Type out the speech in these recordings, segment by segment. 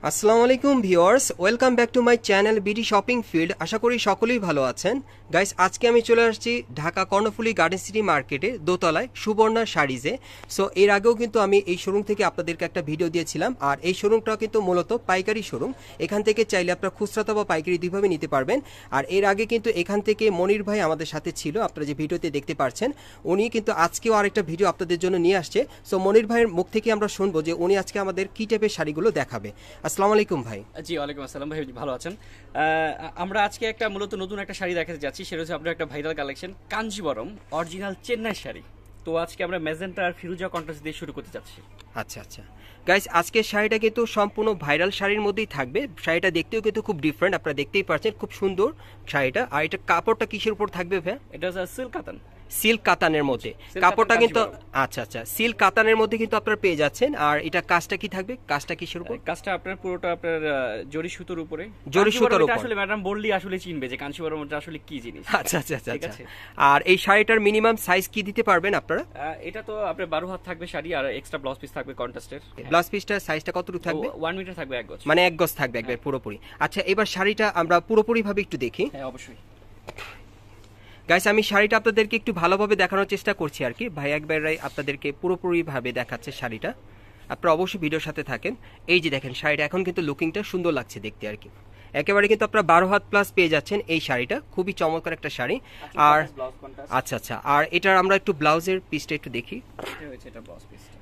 আসসালামু আলাইকুম viewers, welcome back to my channel BD shopping field. আশা করি সকলেই ভালো আছেন। গাইস, আজকে আমি চলে আসছি ঢাকা কর্ণফুলী গার্ডেন সিটি মার্কেটে দোতলায় সুবর্ণা শাড়িজে। সো এর আগেও কিন্তু আমি এই শোরুম থেকে আপনাদেরকে একটা ভিডিও দিয়েছিলাম, আর এই শোরুমটা কিন্তু মূলত পাইকারি শোরুম। এখান থেকে চাইলে আপনারা খুচরা বা পাইকারি দুইভাবে নিতে পারবেন। আর এর আগে কিন্তু এখান থেকে মনির ভাই আমাদের সাথে ছিল, আপনারা যে ভিডিওতে দেখতে পাচ্ছেন। উনি কিন্তু আজকেও আরেকটা ভিডিও আপনাদের জন্য নিয়ে আসছে। সো মনির ভাইয়ের মুখ থেকে আমরা শুনবো যে উনি আজকে আমাদের কি টাইপের শাড়িগুলো দেখাবে। আসসালামু আলাইকুম ভাই। জি, ওয়ালাইকুম আসসালাম ভাই, ভালো আছেন? আমরা আজকে একটা মূলত নতুন একটা শাড়ি দেখাতে যাচ্ছি, সেটা হচ্ছে আপনার একটা viral collection Kanjeevaram original Chennai sari. তো আজকে আমরা ম্যাজেন্টা আর ফিরোজা কন্ট্রাস্ট দিয়ে শুরু করতে যাচ্ছি। আচ্ছা আচ্ছা গাইস, আজকের শাড়িটা কিন্তু সম্পূর্ণ ভাইরাল শাড়ির মধ্যেই থাকবে। শাড়িটা দেখতেও কিন্তু খুব ডিফারেন্ট, আপনারা দেখতেই পাচ্ছেন, খুব সুন্দর শাড়িটা। আর এটা কাপড়টা কিসের উপর থাকবে ভাই? এটা হচ্ছে সিল্ক কাতান। সিল্ক কাতানের মধ্যে কাপড়টা কিন্তু আচ্ছা আচ্ছা সিল্ক কাতানের মধ্যে কিন্তু আপনারা পেয়ে যাচ্ছেন। আর এটা কাজটা কি থাকবে? কাজটা কিসের উপর? কাজটা আপনার পুরোটা আপনার জরি সুতোর উপরে। জরি সুতোর উপর। আসলে ম্যাডাম বললি আসলে চিনবে যে কাঞ্জিবরমটা আসলে কি জিনিস। আচ্ছা আচ্ছা আচ্ছা। আর এই শাড়িটার মিনিমাম সাইজ কি দিতে পারবেন আপনারা? এটা তো আপনার 12 হাত থাকবে শাড়ি, আর এক্সট্রা ব্লাউজ পিস থাকবে কন্ট্রাস্টের। ব্লাউজ পিসটার সাইজটা কতটুকু থাকবে? 1 মিটার থাকবে, 1 গজ, মানে 1 গজ থাকবে একবার পুরোপুরি। আচ্ছা, এবার শাড়িটা আমরা পুরোপুরি ভাবে একটু দেখি। হ্যাঁ, অবশ্যই। গাইস, আমি শাড়িটা আপনাদেরকে একটু ভালোভাবে দেখানোর চেষ্টা করছি আর কি। ভাই একবারই আপনাদেরকে পুরোপুরি ভাবে দেখাচ্ছে শাড়িটা, আপনারা অবশ্যই ভিডিওর সাথে থাকেন। এই যে দেখেন শাড়িটা এখন কিন্তু লুকিংটা সুন্দর লাগছে দেখতে আর কি। একেবারে কিন্তু আপনারা 12 হাত প্লাস পেয়ে যাচ্ছেন এই শাড়িটা, খুবই চমৎকার একটা শাড়ি। আর আচ্ছা আচ্ছা, আর এটার আমরা একটু ব্লাউজের পিসটা একটু দেখি।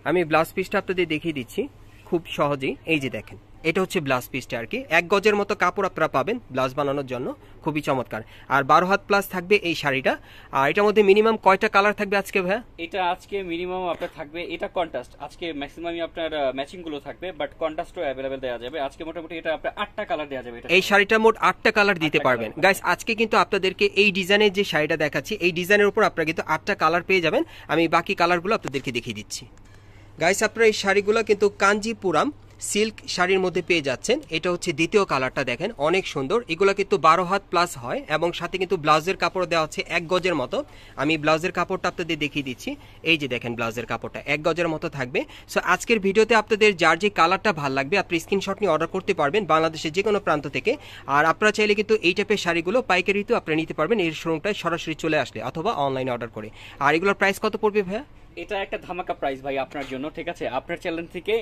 আমি ব্লাউজ পিসটা আপনাদের দেখিয়ে দিচ্ছি খুব সহজেই। এই যে দেখেন, এটা হচ্ছে ব্লাউজ পিসটা আর কি। 1 গজের মতো কাপড় আপনারা পাবেন ব্লাউজ বানানোর জন্য, খুবই চমৎকার। আর 12 হাত প্লাস থাকবে এই শাড়িটা। আর এটার মধ্যে মিনিমাম কয়টা কালার থাকবে আজকে ভাইয়া? এটা আজকে মিনিমাম আপনার থাকবে, এটা কন্ট্রাস্ট, আজকে ম্যাক্সিমামই আপনার ম্যাচিং গুলো থাকবে, বাট কন্ট্রাস্টও अवेलेबल দেওয়া যাবে। আজকে মোটামুটি এটা আপনার 8টা কালার দেওয়া যাবে। এই শাড়িটা মোট 8টা কালার দিতে পারবেন। গাইস, আজকে কিন্তু আপনাদেরকে এই ডিজাইনের যে শাড়িটা দেখাচ্ছি, এই ডিজাইনের উপর আপনারা কিন্তু 8টা কালার পেয়ে যাবেন। আমি বাকি কালারগুলো আপনাদেরকে দেখিয়ে দিচ্ছি। গাইস, আপনারা এই শাড়িগুলো কিন্তু কাঞ্জিপুরাম সিল্ক শাড়ির মধ্যে পেয়ে যাচ্ছেন। এটা হচ্ছে দ্বিতীয় কালারটা, দেখেন অনেক সুন্দর। এগুলো কিন্তু 12 হাত প্লাস হয়, এবং সাথে কিন্তু ব্লাউজের কাপড় দেওয়া হচ্ছে 1 গজের মতো। আমি ব্লাউজের কাপড়টা আপনাদের দেখিয়ে দিচ্ছি। এই যে দেখেন, ব্লাউজের কাপড়টা 1 গজের মতো থাকবে। সো আজকের ভিডিওতে আপনাদের যার যে কালারটা ভালো লাগবে আপনি স্ক্রিনশট নিয়ে অর্ডার করতে পারবেন বাংলাদেশের যে কোনো প্রান্ত থেকে। আর আপনারা চাইলে কিন্তু এই টাইপের শাড়িগুলো পাইকারিতেও আপনারা নিতে পারবেন এই শোরুমটায় সরাসরি চলে আসলে, অথবা অনলাইনে অর্ডার করে। আর এগুলোর প্রাইস কত পড়বে ভাইয়া? এটা একটা ধামাকা প্রাইস ভাই আপনার জন্য, ঠিক আছে? আপনার চ্যানেল থেকে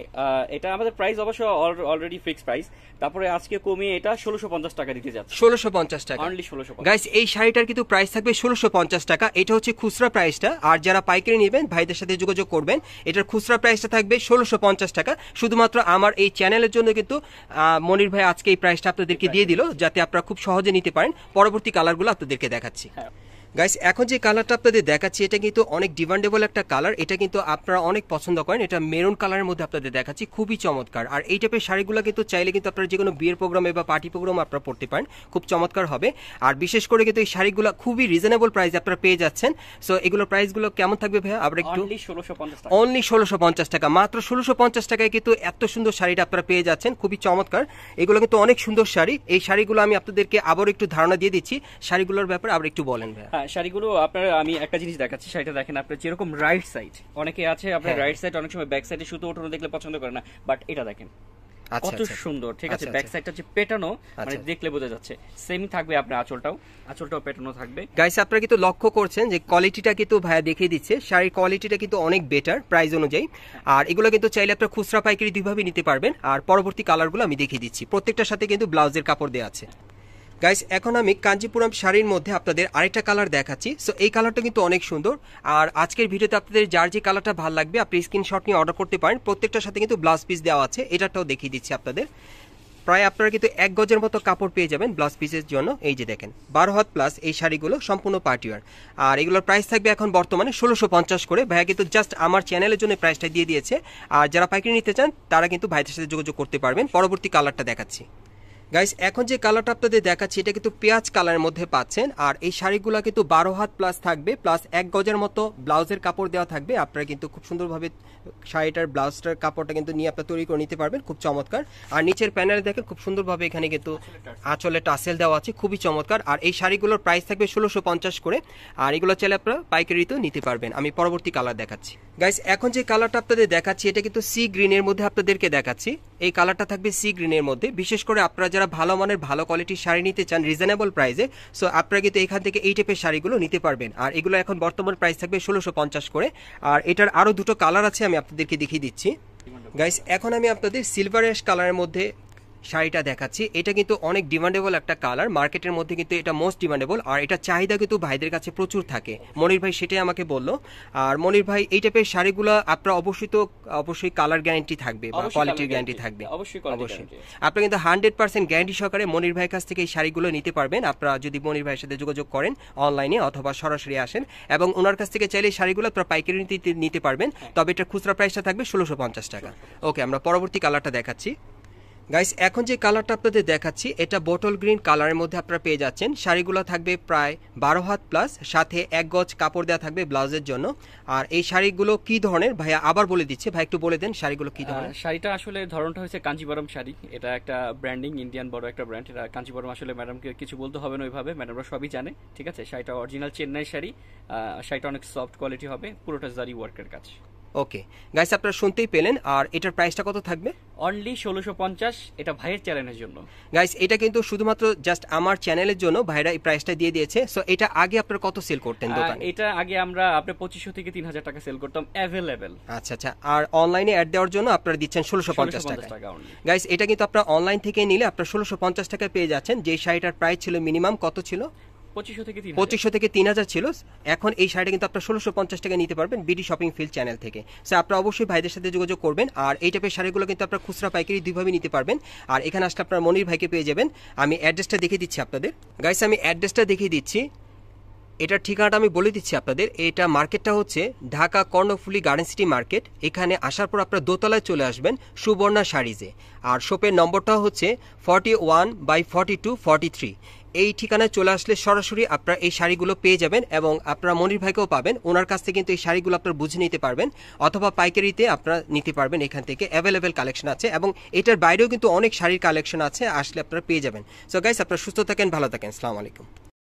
এটা আমাদের প্রাইস অবশ্য অলরেডি ফিক্সড প্রাইস, তারপরে আজকে কমিয়ে এটা 1650 টাকা দিতে যাচ্ছে। 1650 টাকা অনলি 1650। গাইস, এই শাড়িটার কিন্তু প্রাইস থাকবে 1650 টাকা। এটা হচ্ছে খুচরা প্রাইসটা, আর যারা পাইকারি নেবেন ভাইদের সাথে যোগাযোগ করবেন। এটার খুচরা প্রাইসটা থাকবে 1650 টাকা। শুধুমাত্র আমার এই চ্যানেলের জন্য কিন্তু মনির ভাই আজকে এই প্রাইসটা আপনাদেরকে দিয়ে দিল, যাতে আপনারা খুব সহজে নিতে পারেন। পরবর্তী কালারগুলো আপনাদেরকে দেখাচ্ছি। গাইস, এখন যে কালারটা আপনাদের দেখাচ্ছি এটা কিন্তু অনেক ডিমান্ডেবল একটা কালার। এটা কিন্তু আপনারা অনেক পছন্দ করেন। এটা মেরুন কালারের মধ্যে আপনাদের দেখাচ্ছি, খুবই চমৎকার। আর এই টাইপের শাড়িগুলো কিন্তু চাইলে কিন্তু আপনারা যে কোনো বিয়ের প্রোগ্রামে বা পার্টি প্রোগ্রামে আপনারা পড়তে পারেন, খুব চমৎকার হবে। আর বিশেষ করে কিন্তু এই শাড়িগুলো খুবই রিজনেবল প্রাইস আপনারা পেয়ে যাচ্ছেন। সো এগুলোর প্রাইসগুলো কেমন থাকবে ভাইয়া? আবার একটু অনলি 1650 টাকা, মাত্র 1650 টাকায় কিন্তু এত সুন্দর শাড়িটা আপনারা পেয়ে যাচ্ছেন, খুবই চমৎকার। এগুলো কিন্তু অনেক সুন্দর শাড়ি। এই শাড়িগুলো আমি আপনাদেরকে আবার একটু ধারণা দিয়ে দিচ্ছি শাড়িগুলোর ব্যাপারে, আবার একটু বলেন ভাইয়া। শাড়িগুলো আপনার আমি একটা জিনিস দেখাচ্ছি, শাড়িটা দেখেন আপনার যেরকম রাইট সাইড, অনেকে আছে আপনার রাইট সাইড অনেক সময় ব্যাক সাইডে সুতো ওঠানো দেখলে পছন্দ করে না, বাট এটা দেখেন কত সুন্দর, ঠিক আছে? ব্যাক সাইডটা হচ্ছে পেটানো, মানে দেখলে বোঝা যাচ্ছে। সেমই থাকবে আপনার আঁচলটাও পেটানো থাকবে। গাইস, আপনারা কিন্তু লক্ষ্য করছেন যে কোয়ালিটিটা কিন্তু ভাইয়া দেখিয়ে দিচ্ছে, শাড়ির কোয়ালিটিটা কিন্তু অনেক বেটার প্রাইস অনুযায়ী। আর এগুলো কিন্তু চাইলে আপনারা খুচরা পাইকারি দুইভাবে নিতে পারবেন। আর পরবর্তী কালারগুলো আমি দেখিয়ে দিচ্ছি, প্রত্যেকটার সাথে কিন্তু ব্লাউজের কাপড় দেওয়া আছে। গাইস, এখন আমি কাঞ্জিপুরাম শাড়ির মধ্যে আপনাদের আরেকটা কালার দেখাচ্ছি। সো এই কালারটা কিন্তু অনেক সুন্দর। আর আজকের ভিডিওতে আপনাদের যার যে কালারটা ভালো লাগবে আপনি স্ক্রিনশট নিয়ে অর্ডার করতে পারেন। প্রত্যেকটার সাথে কিন্তু ব্লাউজ পিস দেওয়া আছে, এটাটাও দেখিয়ে দিচ্ছি আপনাদের। প্রায় আপনারা কিন্তু 1 গজের মতো কাপড় পেয়ে যাবেন ব্লাউজ পিসের জন্য। এই যে দেখেন 12 হাত প্লাস এই শাড়িগুলো সম্পূর্ণ পার্টিওয়ার। আর এগুলোর প্রাইস থাকবে এখন বর্তমানে 1650 করে। ভাইয়া কিন্তু জাস্ট আমার চ্যানেলের জন্য প্রাইসটা দিয়ে দিয়েছে। আর যারা পাইকারি নিতে চান তারা কিন্তু ভাইদের সাথে যোগাযোগ করতে পারবেন। পরবর্তী কালারটা দেখাচ্ছি। গাইস, এখন যে কালারটা আপনাদের দেখাচ্ছি এটা কিন্তু পেঁয়াজ কালারের মধ্যে পাচ্ছেন। আর এই শাড়িগুলো কিন্তু 12 হাত প্লাস থাকবে, প্লাস 1 গজের মতো ব্লাউজের কাপড় দেওয়া থাকবে। আপনারা কিন্তু খুব সুন্দরভাবে শাড়িটার ব্লাউজটার কাপড়টা কিন্তু নিয়ে আপনারা তৈরি করে নিতে পারবেন, খুব চমৎকার। আর নিচের প্যানেলে দেখেন খুব সুন্দরভাবে এখানে কিন্তু আঁচলে টাসেল দেওয়া আছে, খুবই চমৎকার। আর এই শাড়িগুলোর প্রাইস থাকবে 1650 করে। আর এগুলো চাইলে আপনারা পাইকারিতেও নিতে পারবেন। আমি পরবর্তী কালার দেখাচ্ছি। গাইস এখন যে কালারটা আপনাদের দেখাচ্ছি এটা কিন্তু সি গ্রিনের মধ্যে আপনাদেরকে দেখাচ্ছি। এই কালারটা থাকবে সি গ্রিনের মধ্যে। বিশেষ করে আপনারা যারা ভালো মানের ভালো কোয়ালিটির শাড়ি নিতে চান রিজনেবল প্রাইসে, সো আপনারা কিন্তু এখান থেকে এই টাইপের শাড়িগুলো নিতে পারবেন। আর এগুলো এখন বর্তমান প্রাইস থাকবে 1650 করে। আর এটার আরো দুটো কালার আছে, আমি আপনাদেরকে দেখিয়ে দিচ্ছি। গাইস এখন আমি আপনাদের সিলভার অ্যাশ কালারের মধ্যে শাড়িটা দেখাচ্ছি। এটা কিন্তু অনেক ডিমান্ডেবল একটা কালার, মার্কেটের মধ্যে কিন্তু এটা মোস্ট ডিমান্ডেবল। আর এটা চাহিদা কিন্তু ভাইদের কাছে প্রচুর থাকে। মনির ভাই সেটাই আমাকে বললো। আর মনির ভাই এই টাইপের শাড়িগুলো আপনার অবশ্যই কালার গ্যারান্টি থাকবে বা কোয়ালিটির গ্যারান্টি থাকবে। অবশ্যই আপনি কিন্তু 100% গ্যারান্টি সহকারে মনির ভাইয়ের কাছ থেকে এই শাড়িগুলো নিতে পারবেন। আপনারা যদি মনির ভাইয়ের সাথে যোগাযোগ করেন অনলাইনে অথবা সরাসরি আসেন, এবং ওনার কাছ থেকে চাইলে শাড়িগুলো আপনারা পাইকারি নিতে পারবেন। তবে এটার খুচরা প্রাইসটা থাকবে 1650 টাকা। ওকে, আমরা পরবর্তী কালারটা দেখাচ্ছি। গাইস এখন যে কালারটা আপনাদের দেখাচ্ছি এটা বটল গ্রিন কালারের মধ্যে আপনারা পেয়ে যাচ্ছেন। শাড়িগুলো থাকবে প্রায় 12 হাত প্লাস, সাথে 1 গজ কাপড় দেওয়া থাকবে ব্লাউজের জন্য। আর এই শাড়িগুলো কি ধরনের ভাইয়া আবার বলে দিচ্ছে, ভাই একটু বলে দেন শাড়িগুলো কি ধরনের। শাড়িটা আসলে ধরনটা হচ্ছে কাঞ্জিবরম শাড়ি। এটা একটা ব্র্যান্ডিং, ইন্ডিয়ান বড় একটা ব্র্যান্ড। এটা কাঞ্জিবরম আসলে ম্যাডামকে কিছু বলতে হবে না, ওইভাবে ম্যাডামরা সবই জানে। ঠিক আছে, শাড়িটা অরিজিনাল চেন্নাই শাড়ি। শাড়িটা অনেক সফট কোয়ালিটি হবে, পুরোটা জারি ওয়ার্কের কাজ। ওকে গাইস আপনারা শুনতেই পেলেন। আর এটার প্রাইসটা কত থাকবে? অনলি 1650। এটা ভাইয়ের চ্যানেলের জন্য গাইস, এটা কিন্তু শুধুমাত্র জাস্ট আমার চ্যানেলের জন্য ভাইরা এই প্রাইসটা দিয়ে দিয়েছে। সো এটা আগে আপনারা কত সেল করতেন দোকানে? এটা আগে আমরা আপনি 2500 থেকে 3000 টাকা সেল করতাম अवेलेबल। আচ্ছা আচ্ছা। আর অনলাইনে অ্যাড দেওয়ার জন্য আপনারা দিচ্ছেন 1650 টাকা। গাইস এটা কিন্তু আপনারা অনলাইন থেকে নিলে আপনারা 1650 টাকায় পেয়ে যাচ্ছেন। যে শাড়িটার প্রাইস ছিল মিনিমাম কত ছিল? 2500 থেকে 3000 ছিল। এখন এই শাড়িটা কিন্তু আপনারা 1650 টাকা নিতে পারবেন বিডি শপিং ফিল্ড চ্যানেল থেকে। সো আপনারা অবশ্যই ভাইদের সাথে যোগাযোগ করবেন। আর এই টাইপের শাড়িগুলো কিন্তু আপনারা খুচরা পাইকারি দুইভাবে নিতে পারবেন। আর এখানে আসলে আপনারা মনির ভাইকে পেয়ে যাবেন। আমি অ্যাড্রেসটা দেখিয়ে দিচ্ছি আপনাদের। গাইস আমি অ্যাড্রেসটা দেখিয়ে দিচ্ছি, এটার ঠিকানাটা আমি বলে দিচ্ছি আপনাদের। এটা মার্কেটটা হচ্ছে Dhaka Karnaphuli garden city market. এখানে আসার পর আপনারা দোতলায় চলে আসবেন সুবর্ণা শাড়িজে। আর শপের নম্বরটা হচ্ছে 41/42/43। এই ঠিকানায় চলে আসলে সরাসরি আপনারা এই শাড়িগুলো পেয়ে যাবেন, এবং আপনারা মনির ভাইকেও পাবেন। ওনার কাছ থেকে কিন্তু এই শাড়িগুলো আপনারা বুঝে নিতে পারবেন, অথবা পাইকারিতে আপনারা নিতে পারবেন। এখান থেকে অ্যাভেলেবেল কালেকশন আছে, এবং এটার বাইরেও কিন্তু অনেক শাড়ির কালেকশন আছে, আসলে আপনারা পেয়ে যাবেন। সো গাইস আপনারা সুস্থ থাকেন, ভালো থাকেন, আসসালামু আলাইকুম।